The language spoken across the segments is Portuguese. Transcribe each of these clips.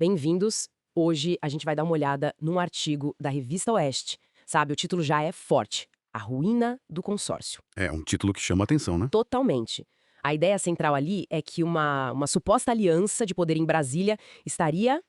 Bem-vindos. Hoje a gente vai dar uma olhada num artigo da Revista Oeste. Sabe, o título já é forte. A ruína do consórcio. É um título que chama atenção, né? Totalmente. A ideia central ali é que uma suposta aliança de poder em Brasília estaria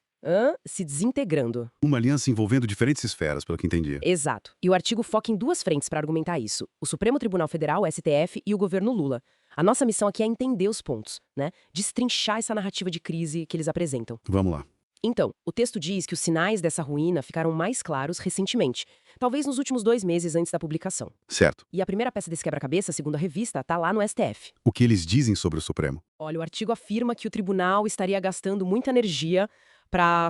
se desintegrando. Uma aliança envolvendo diferentes esferas, pelo que entendi. Exato. E o artigo foca em duas frentes para argumentar isso: o Supremo Tribunal Federal, o STF, e o governo Lula. A nossa missão aqui é entender os pontos, né? Destrinchar essa narrativa de crise que eles apresentam. Vamos lá. Então, o texto diz que os sinais dessa ruína ficaram mais claros recentemente, talvez nos últimos 2 meses antes da publicação. Certo. E a primeira peça desse quebra-cabeça, segundo a revista, está lá no STF. O que eles dizem sobre o Supremo? Olha, o artigo afirma que o tribunal estaria gastando muita energia para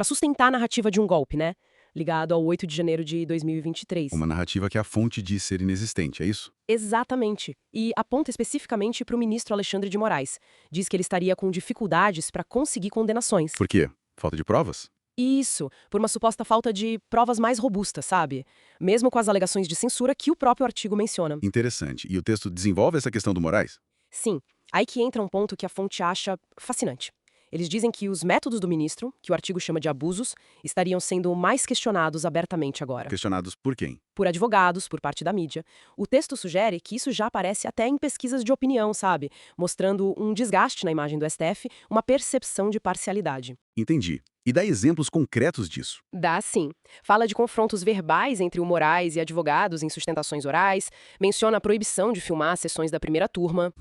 sustentar a narrativa de um golpe, né? Ligado ao 8 de janeiro de 2023. Uma narrativa que a fonte diz ser inexistente, é isso? Exatamente. E aponta especificamente para o ministro Alexandre de Moraes. Diz que ele estaria com dificuldades para conseguir condenações. Por quê? Falta de provas? Isso, por uma suposta falta de provas mais robustas, sabe? Mesmo com as alegações de censura que o próprio artigo menciona. Interessante. E o texto desenvolve essa questão do Moraes? Sim, aí que entra um ponto que a fonte acha fascinante. Eles dizem que os métodos do ministro, que o artigo chama de abusos, estariam sendo mais questionados abertamente agora. Questionados por quem? Por advogados, por parte da mídia. O texto sugere que isso já aparece até em pesquisas de opinião, sabe? Mostrando um desgaste na imagem do STF, uma percepção de parcialidade. Entendi. E dá exemplos concretos disso. Dá sim. Fala de confrontos verbais entre o Moraes e advogados em sustentações orais, menciona a proibição de filmar sessões da primeira turma.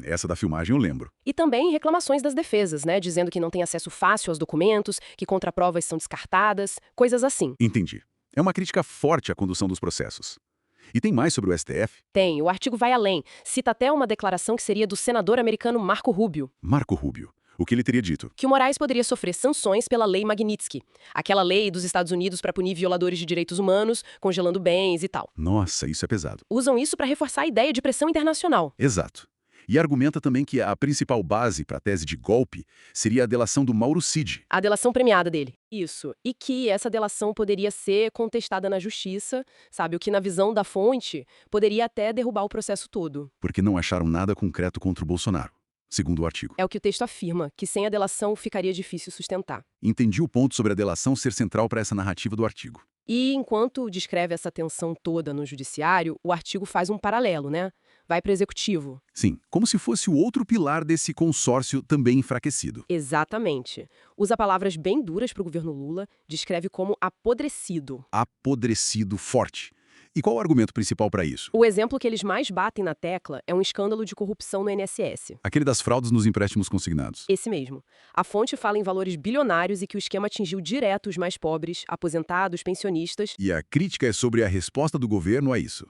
Essa da filmagem eu lembro. E também reclamações das defesas, né? Dizendo que não tem acesso fácil aos documentos, que contraprovas são descartadas, coisas assim. Entendi. É uma crítica forte à condução dos processos. E tem mais sobre o STF? Tem, o artigo vai além. Cita até uma declaração que seria do senador americano Marco Rubio. Marco Rubio. O que ele teria dito? Que o Moraes poderia sofrer sanções pela Lei Magnitsky, aquela lei dos Estados Unidos para punir violadores de direitos humanos, congelando bens e tal. Nossa, isso é pesado. Usam isso para reforçar a ideia de pressão internacional. Exato. E argumenta também que a principal base para a tese de golpe seria a delação do Mauro Cid. A delação premiada dele. Isso. E que essa delação poderia ser contestada na justiça, sabe? O que, na visão da fonte, poderia até derrubar o processo todo. Porque não acharam nada concreto contra o Bolsonaro, segundo o artigo. É o que o texto afirma, que sem a delação ficaria difícil sustentar. Entendi o ponto sobre a delação ser central para essa narrativa do artigo. E enquanto descreve essa tensão toda no judiciário, o artigo faz um paralelo, né? Vai para o executivo. Sim, como se fosse o outro pilar desse consórcio também enfraquecido. Exatamente. Usa palavras bem duras para o governo Lula, descreve como apodrecido. Apodrecido forte. E qual o argumento principal para isso? O exemplo que eles mais batem na tecla é um escândalo de corrupção no INSS. Aquele das fraudes nos empréstimos consignados. Esse mesmo. A fonte fala em valores bilionários e que o esquema atingiu direto os mais pobres, aposentados, pensionistas. E a crítica é sobre a resposta do governo a isso.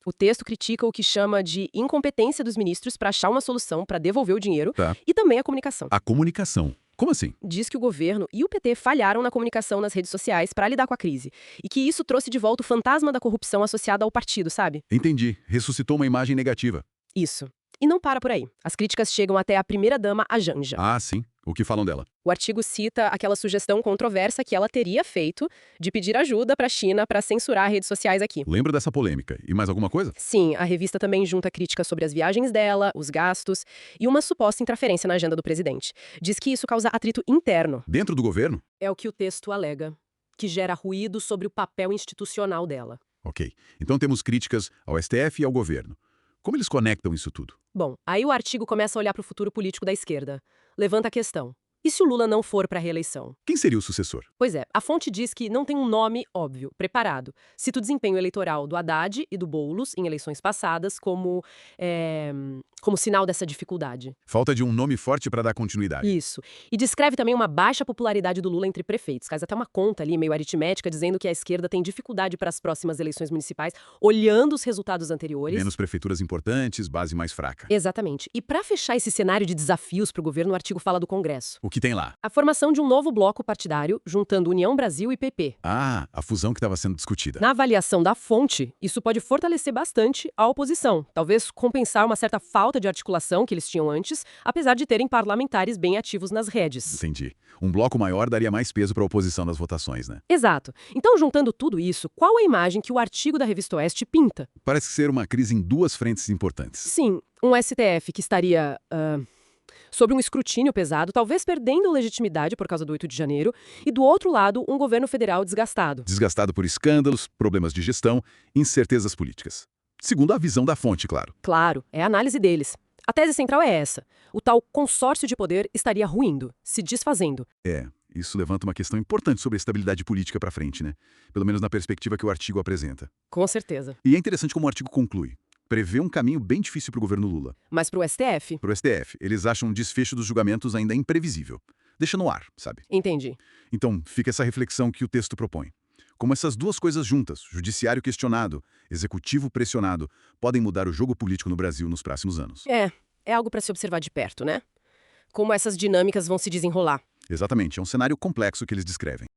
O texto critica o que chama de incompetência dos ministros para achar uma solução para devolver o dinheiro e também a comunicação. A comunicação. Como assim? Diz que o governo e o PT falharam na comunicação nas redes sociais para lidar com a crise e que isso trouxe de volta o fantasma da corrupção associada ao partido, sabe? Entendi. Ressuscitou uma imagem negativa. Isso. E não para por aí. As críticas chegam até a primeira-dama, a Janja. Ah, sim. O que falam dela? O artigo cita aquela sugestão controversa que ela teria feito de pedir ajuda para a China para censurar redes sociais aqui. Lembro dessa polêmica. E mais alguma coisa? Sim, a revista também junta críticas sobre as viagens dela, os gastos e uma suposta interferência na agenda do presidente. Diz que isso causa atrito interno. Dentro do governo? É o que o texto alega, que gera ruído sobre o papel institucional dela. Ok. Então temos críticas ao STF e ao governo. Como eles conectam isso tudo? Bom, aí o artigo começa a olhar para o futuro político da esquerda. Levanta a questão. E se o Lula não for para a reeleição? Quem seria o sucessor? Pois é, a fonte diz que não tem um nome óbvio, preparado. Cita o desempenho eleitoral do Haddad e do Boulos em eleições passadas como sinal dessa dificuldade. Falta de um nome forte para dar continuidade. Isso. E descreve também uma baixa popularidade do Lula entre prefeitos. Faz até uma conta ali, meio aritmética, dizendo que a esquerda tem dificuldade para as próximas eleições municipais, olhando os resultados anteriores. Menos prefeituras importantes, base mais fraca. Exatamente. E para fechar esse cenário de desafios para o governo, o artigo fala do Congresso. O que tem lá? A formação de um novo bloco partidário, juntando União Brasil e PP. Ah, a fusão que estava sendo discutida. Na avaliação da fonte, isso pode fortalecer bastante a oposição, talvez compensar uma certa falta de articulação que eles tinham antes, apesar de terem parlamentares bem ativos nas redes. Entendi. Um bloco maior daria mais peso para a oposição nas votações, né? Exato. Então, juntando tudo isso, qual a imagem que o artigo da Revista Oeste pinta? Parece ser uma crise em duas frentes importantes. Sim, um STF que estaria Sob um escrutínio pesado, talvez perdendo legitimidade por causa do 8 de janeiro, e do outro lado, um governo federal desgastado. Desgastado por escândalos, problemas de gestão, incertezas políticas. Segundo a visão da fonte, claro. Claro, é a análise deles. A tese central é essa. O tal consórcio de poder estaria ruindo, se desfazendo. Isso levanta uma questão importante sobre a estabilidade política para frente, né? Pelo menos na perspectiva que o artigo apresenta. Com certeza. E é interessante como o artigo conclui. Prevê um caminho bem difícil para o governo Lula. Mas para o STF? Para o STF, eles acham um desfecho dos julgamentos ainda imprevisível. Deixa no ar, sabe? Entendi. Então, fica essa reflexão que o texto propõe. Como essas duas coisas juntas, judiciário questionado, executivo pressionado, podem mudar o jogo político no Brasil nos próximos anos. É algo para se observar de perto, né? Como essas dinâmicas vão se desenrolar. Exatamente, é um cenário complexo que eles descrevem.